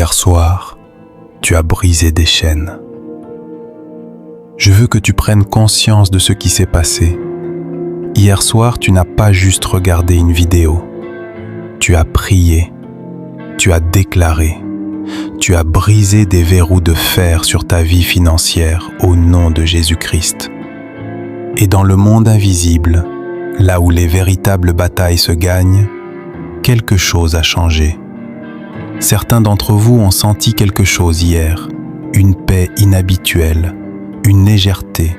Hier soir, tu as brisé des chaînes. Je veux que tu prennes conscience de ce qui s'est passé. Hier soir, tu n'as pas juste regardé une vidéo. Tu as prié, tu as déclaré, tu as brisé des verrous de fer sur ta vie financière au nom de Jésus-Christ. Et dans le monde invisible, là où les véritables batailles se gagnent, quelque chose a changé. Certains d'entre vous ont senti quelque chose hier, une paix inhabituelle, une légèreté,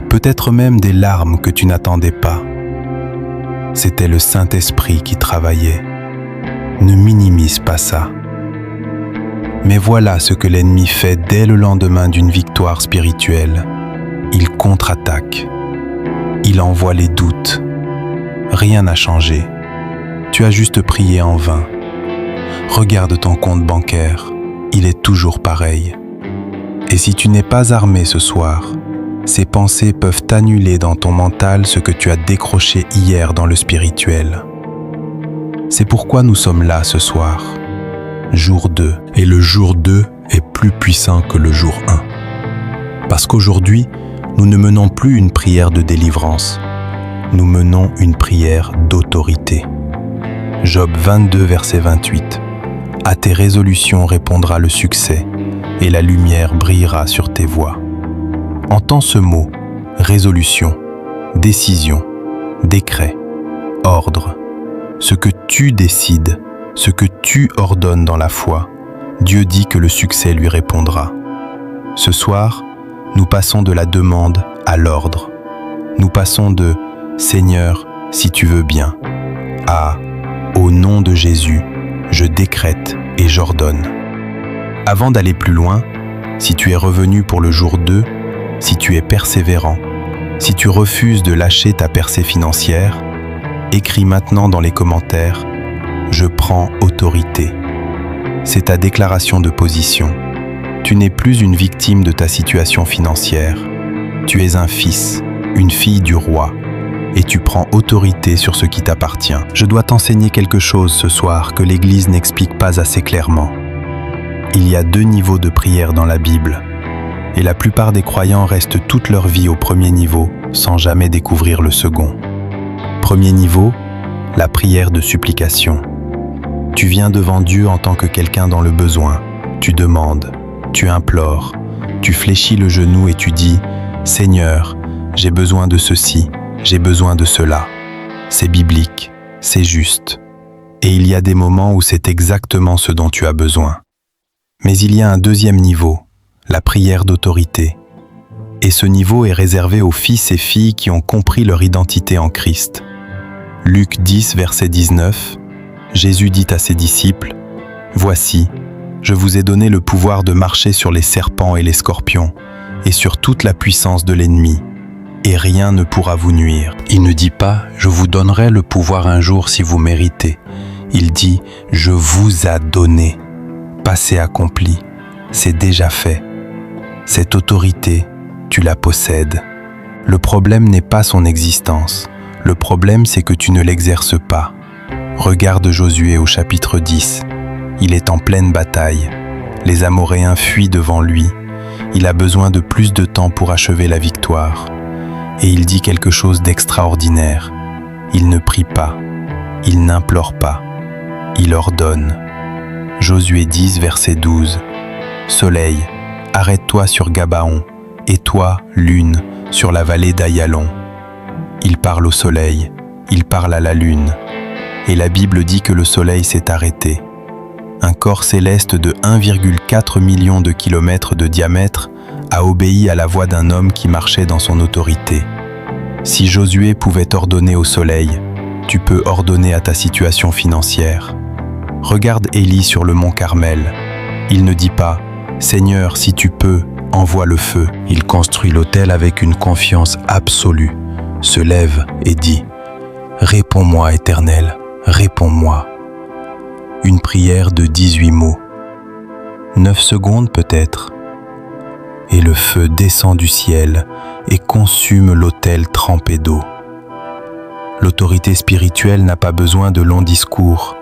peut-être même des larmes que tu n'attendais pas. C'était le Saint-Esprit qui travaillait. Ne minimise pas ça. Mais voilà ce que l'ennemi fait dès le lendemain d'une victoire spirituelle. Il contre-attaque. Il envoie les doutes. Rien n'a changé. Tu as juste prié en vain. Regarde ton compte bancaire. Il est toujours pareil. Et si tu n'es pas armé ce soir, ces pensées peuvent annuler dans ton mental ce que tu as décroché hier dans le spirituel. C'est pourquoi nous sommes là ce soir, jour 2. Et le jour 2 est plus puissant que le jour 1. Parce qu'aujourd'hui, nous ne menons plus une prière de délivrance. Nous menons une prière d'autorité. Job 22, verset 28. À tes résolutions répondra le succès, et la lumière brillera sur tes voies. Entends ce mot, résolution, décision, décret, ordre. Ce que tu décides, ce que tu ordonnes dans la foi, Dieu dit que le succès lui répondra. Ce soir, nous passons de la demande à l'ordre. Nous passons de « Seigneur, si tu veux bien » à « Au nom de Jésus, je décrète et j'ordonne ». Avant d'aller plus loin, si tu es revenu pour le jour 2, si tu es persévérant, si tu refuses de lâcher ta percée financière, écris maintenant dans les commentaires « Je prends autorité ». C'est ta déclaration de position. Tu n'es plus une victime de ta situation financière. Tu es un fils, une fille du roi, et tu prends autorité sur ce qui t'appartient. Je dois t'enseigner quelque chose ce soir que l'Église n'explique pas assez clairement. Il y a 2 niveaux de prière dans la Bible, et la plupart des croyants restent toute leur vie au premier niveau sans jamais découvrir le second. Premier niveau, la prière de supplication. Tu viens devant Dieu en tant que quelqu'un dans le besoin. Tu demandes, tu implores, tu fléchis le genou et tu dis « Seigneur, j'ai besoin de ceci, j'ai besoin de cela ». C'est biblique, c'est juste. Et il y a des moments où c'est exactement ce dont tu as besoin. Mais il y a un deuxième niveau, la prière d'autorité. Et ce niveau est réservé aux fils et filles qui ont compris leur identité en Christ. Luc 10, verset 19, Jésus dit à ses disciples « Voici, je vous ai donné le pouvoir de marcher sur les serpents et les scorpions, et sur toute la puissance de l'ennemi, et rien ne pourra vous nuire. » Il ne dit pas « Je vous donnerai le pouvoir un jour si vous méritez ». Il dit « Je vous a donné ». Passé accompli, c'est déjà fait. Cette autorité, tu la possèdes. Le problème n'est pas son existence. Le problème, c'est que tu ne l'exerces pas. Regarde Josué au chapitre 10. Il est en pleine bataille. Les Amoréens fuient devant lui. Il a besoin de plus de temps pour achever la victoire. Et il dit quelque chose d'extraordinaire. Il ne prie pas. Il n'implore pas. Il ordonne. Josué 10, verset 12. Soleil, arrête-toi sur Gabaon, et toi, lune, sur la vallée d'Ayalon. Il parle au soleil, il parle à la lune. Et la Bible dit que le soleil s'est arrêté. Un corps céleste de 1,4 million de kilomètres de diamètre a obéi à la voix d'un homme qui marchait dans son autorité. Si Josué pouvait ordonner au soleil, tu peux ordonner à ta situation financière. Regarde Élie sur le mont Carmel. Il ne dit pas « Seigneur, si tu peux, envoie le feu ». Il construit l'autel avec une confiance absolue, se lève et dit « Réponds-moi, Éternel, réponds-moi ». Une prière de 18 mots. 9 secondes peut-être. Et le feu descend du ciel et consume l'autel trempé d'eau. L'autorité spirituelle n'a pas besoin de longs discours.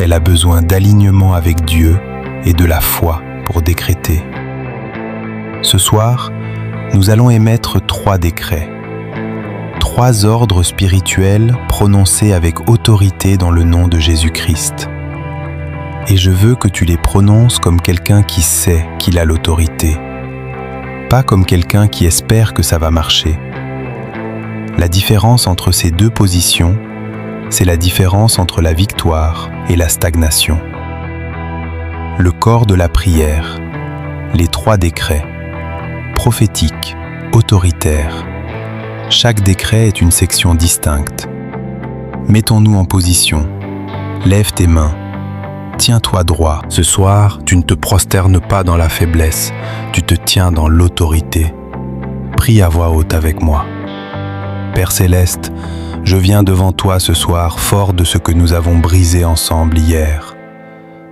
Elle a besoin d'alignement avec Dieu et de la foi pour décréter. Ce soir, nous allons émettre 3 décrets. 3 ordres spirituels prononcés avec autorité dans le nom de Jésus-Christ. Et je veux que tu les prononces comme quelqu'un qui sait qu'il a l'autorité, pas comme quelqu'un qui espère que ça va marcher. La différence entre ces 2 positions, c'est la différence entre la victoire et la stagnation. Le corps de la prière, les 3 décrets, prophétique, autoritaire. Chaque décret est une section distincte. Mettons-nous en position. Lève tes mains. Tiens-toi droit. Ce soir, tu ne te prosternes pas dans la faiblesse, tu te tiens dans l'autorité. Prie à voix haute avec moi. Père Céleste, je viens devant toi ce soir fort de ce que nous avons brisé ensemble hier.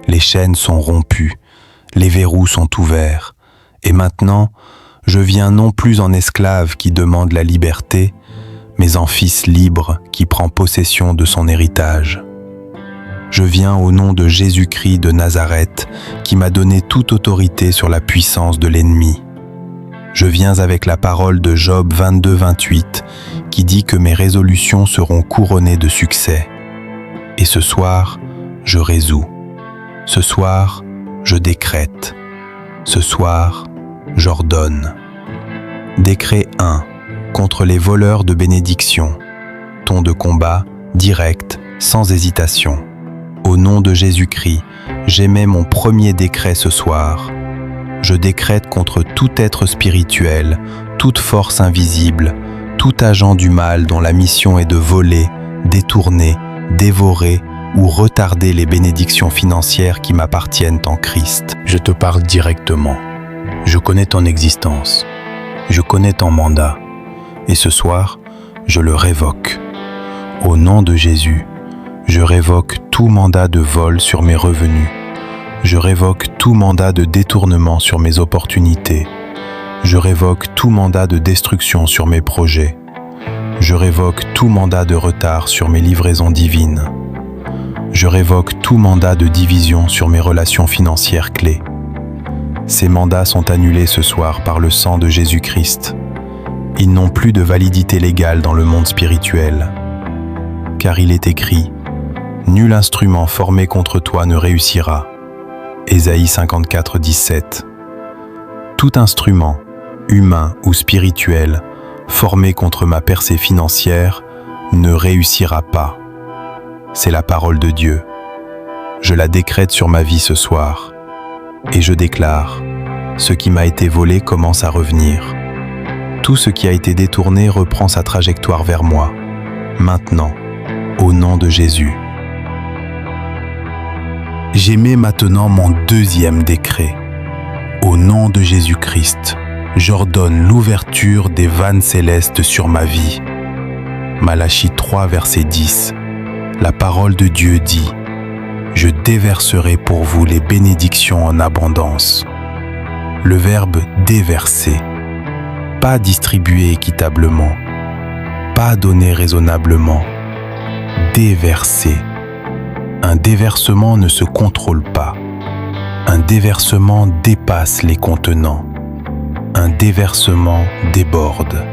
Les chaînes sont rompues, les verrous sont ouverts, et maintenant, je viens non plus en esclave qui demande la liberté, mais en fils libre qui prend possession de son héritage. Je viens au nom de Jésus-Christ de Nazareth, qui m'a donné toute autorité sur la puissance de l'ennemi. Je viens avec la parole de Job 22-28, qui dit que mes résolutions seront couronnées de succès. Et ce soir, je résous. Ce soir, je décrète. Ce soir, j'ordonne. Décret 1. Contre les voleurs de bénédiction. Ton de combat, direct, sans hésitation. Au nom de Jésus-Christ, j'émets mon premier décret ce soir. Je décrète contre tout être spirituel, toute force invisible, tout agent du mal dont la mission est de voler, détourner, dévorer ou retarder les bénédictions financières qui m'appartiennent en Christ. Je te parle directement. Je connais ton existence. Je connais ton mandat. Et ce soir, je le révoque. Au nom de Jésus, je révoque tout mandat de vol sur mes revenus. Je révoque tout mandat de détournement sur mes opportunités. Je révoque tout mandat de destruction sur mes projets. Je révoque tout mandat de retard sur mes livraisons divines. Je révoque tout mandat de division sur mes relations financières clés. Ces mandats sont annulés ce soir par le sang de Jésus-Christ. Ils n'ont plus de validité légale dans le monde spirituel. Car il est écrit « Nul instrument formé contre toi ne réussira » Ésaïe 54, 17. Tout instrument, humain ou spirituel, formé contre ma percée financière, ne réussira pas. C'est la parole de Dieu. Je la décrète sur ma vie ce soir. Et je déclare, ce qui m'a été volé commence à revenir. Tout ce qui a été détourné reprend sa trajectoire vers moi. Maintenant, au nom de Jésus. J'émets maintenant mon deuxième décret. Au nom de Jésus-Christ, j'ordonne l'ouverture des vannes célestes sur ma vie. Malachie 3, verset 10. La parole de Dieu dit « Je déverserai pour vous les bénédictions en abondance ». Le verbe « déverser », pas distribuer équitablement, pas donner raisonnablement, déverser. Un déversement ne se contrôle pas. Un déversement dépasse les contenants. Un déversement déborde.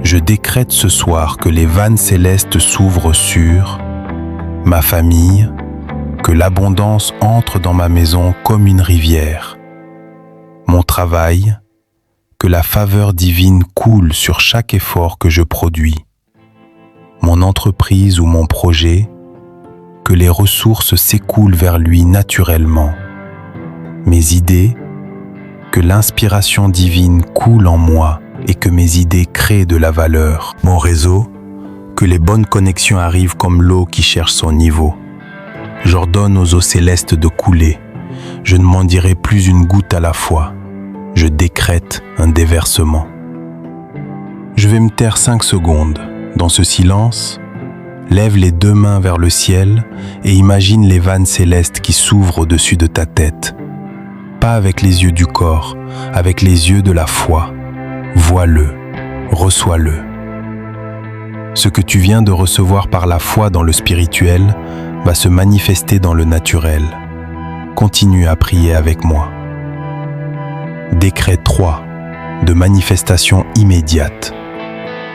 Je décrète ce soir que les vannes célestes s'ouvrent sur ma famille, que l'abondance entre dans ma maison comme une rivière. Mon travail, que la faveur divine coule sur chaque effort que je produis. Mon entreprise ou mon projet, que les ressources s'écoulent vers lui naturellement. Mes idées, que l'inspiration divine coule en moi et que mes idées créent de la valeur. Mon réseau, que les bonnes connexions arrivent comme l'eau qui cherche son niveau. J'ordonne aux eaux célestes de couler. Je ne m'en dirai plus une goutte à la fois. Je décrète un déversement. Je vais me taire 5 secondes. Dans ce silence, lève les 2 mains vers le ciel et imagine les vannes célestes qui s'ouvrent au-dessus de ta tête. Pas avec les yeux du corps, avec les yeux de la foi. Vois-le, reçois-le. Ce que tu viens de recevoir par la foi dans le spirituel va se manifester dans le naturel. Continue à prier avec moi. Décret 3 de manifestation immédiate.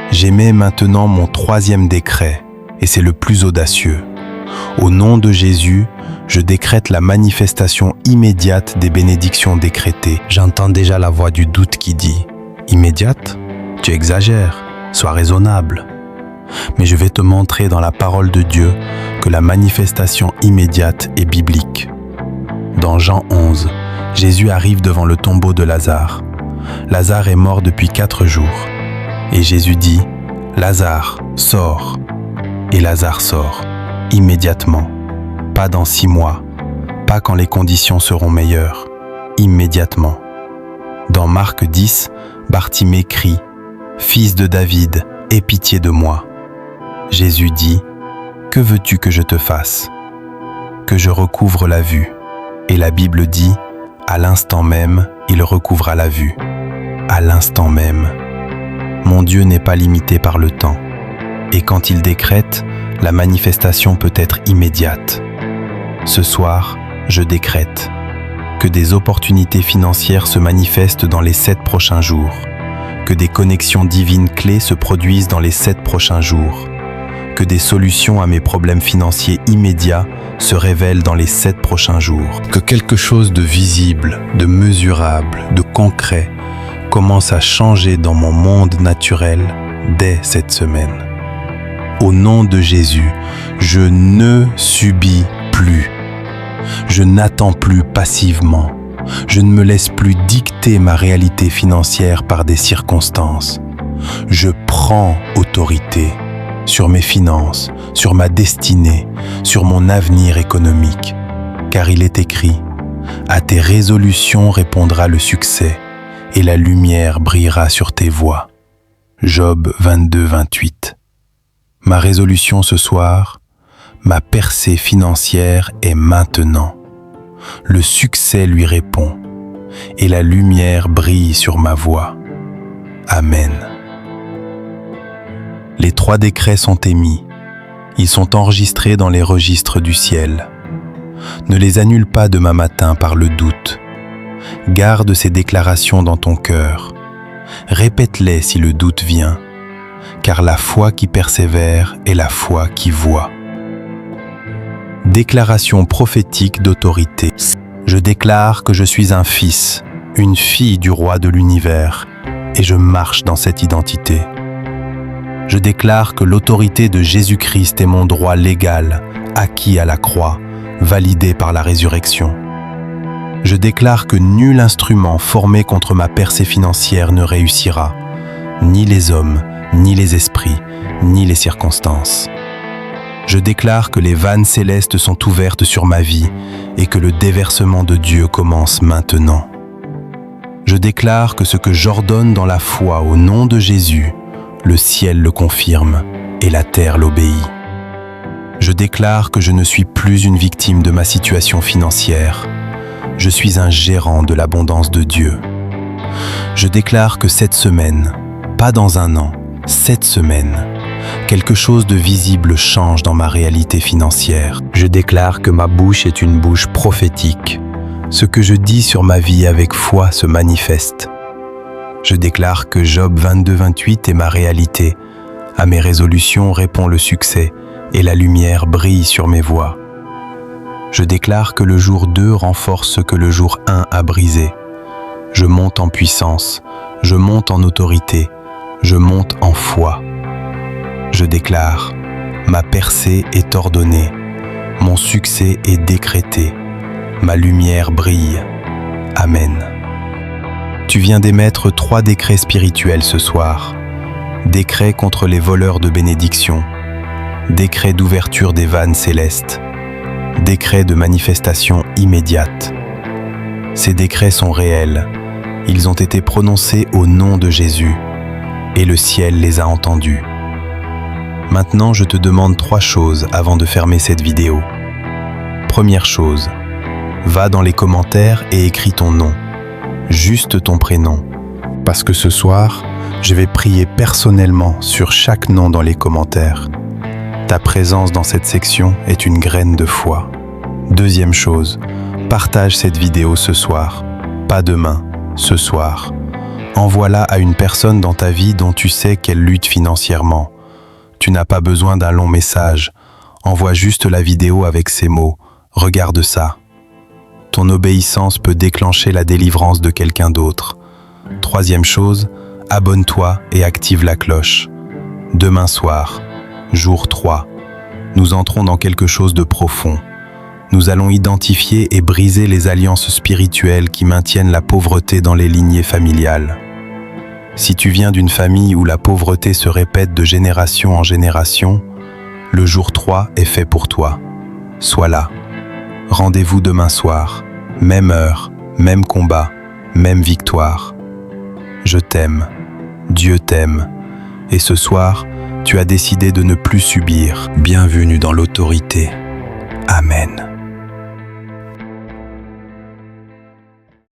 J'émets maintenant mon 3e décret, et c'est le plus audacieux. Au nom de Jésus, je décrète la manifestation immédiate des bénédictions décrétées. J'entends déjà la voix du doute qui dit « Immédiate ? Tu exagères, sois raisonnable. » Mais je vais te montrer dans la parole de Dieu que la manifestation immédiate est biblique. Dans Jean 11, Jésus arrive devant le tombeau de Lazare. Lazare est mort depuis 4 jours. Et Jésus dit « Lazare, sors !» Et Lazare sort, immédiatement. Pas dans 6 mois, pas quand les conditions seront meilleures, immédiatement. Dans Marc 10, Bartimée crie « Fils de David, aie pitié de moi !» Jésus dit « Que veux-tu que je te fasse ? Que je recouvre la vue. » Et la Bible dit « À l'instant même, il recouvra la vue. » À l'instant même. Mon Dieu n'est pas limité par le temps. Et quand il décrète, la manifestation peut être immédiate. Ce soir, je décrète que des opportunités financières se manifestent dans les 7 prochains jours, que des connexions divines clés se produisent dans les 7 prochains jours, que des solutions à mes problèmes financiers immédiats se révèlent dans les 7 prochains jours, que quelque chose de visible, de mesurable, de concret commence à changer dans mon monde naturel dès cette semaine. Au nom de Jésus, je ne subis plus. Je n'attends plus passivement. Je ne me laisse plus dicter ma réalité financière par des circonstances. Je prends autorité sur mes finances, sur ma destinée, sur mon avenir économique. Car il est écrit, « À tes résolutions répondra le succès, et la lumière brillera sur tes voies. » Job 22-28. Ma résolution ce soir, ma percée financière est maintenant. Le succès lui répond, et la lumière brille sur ma voie. Amen. Les 3 décrets sont émis. Ils sont enregistrés dans les registres du ciel. Ne les annule pas demain matin par le doute. Garde ces déclarations dans ton cœur. Répète-les si le doute vient, car la foi qui persévère est la foi qui voit. Déclaration prophétique d'autorité. Je déclare que je suis un fils, une fille du roi de l'univers, et je marche dans cette identité. Je déclare que l'autorité de Jésus-Christ est mon droit légal, acquis à la croix, validé par la résurrection. Je déclare que nul instrument formé contre ma percée financière ne réussira, ni les hommes, ni les esprits, ni les circonstances. Je déclare que les vannes célestes sont ouvertes sur ma vie et que le déversement de Dieu commence maintenant. Je déclare que ce que j'ordonne dans la foi au nom de Jésus, le ciel le confirme et la terre l'obéit. Je déclare que je ne suis plus une victime de ma situation financière. Je suis un gérant de l'abondance de Dieu. Je déclare que cette semaine, pas dans un an, cette semaine, quelque chose de visible change dans ma réalité financière. Je déclare que ma bouche est une bouche prophétique. Ce que je dis sur ma vie avec foi se manifeste. Je déclare que Job 22-28 est ma réalité. À mes résolutions répond le succès et la lumière brille sur mes voies. Je déclare que le jour 2 renforce ce que le jour 1 a brisé. Je monte en puissance, je monte en autorité, je monte en foi. Je déclare, ma percée est ordonnée, mon succès est décrété, ma lumière brille. Amen. Tu viens d'émettre 3 décrets spirituels ce soir. Décret contre les voleurs de bénédiction, décret d'ouverture des vannes célestes, décret de manifestation immédiate. Ces décrets sont réels, ils ont été prononcés au nom de Jésus, et le ciel les a entendus. Maintenant, je te demande 3 choses avant de fermer cette vidéo. Première chose, va dans les commentaires et écris ton nom, juste ton prénom, parce que ce soir, je vais prier personnellement sur chaque nom dans les commentaires. Ta présence dans cette section est une graine de foi. Deuxième chose, Partage cette vidéo ce soir, pas demain, ce soir. Envoie-la à une personne dans ta vie dont tu sais qu'elle lutte financièrement. Tu n'as pas besoin d'un long message. Envoie juste la vidéo avec ces mots. Regarde ça. Ton obéissance peut déclencher la délivrance de quelqu'un d'autre. Troisième chose, abonne-toi et active la cloche. Demain soir, jour 3, nous entrons dans quelque chose de profond. Nous allons identifier et briser les alliances spirituelles qui maintiennent la pauvreté dans les lignées familiales. Si tu viens d'une famille où la pauvreté se répète de génération en génération, le jour 3 est fait pour toi. Sois là. Rendez-vous demain soir, même heure, même combat, même victoire. Je t'aime, Dieu t'aime, et ce soir, tu as décidé de ne plus subir. Bienvenue dans l'autorité. Amen.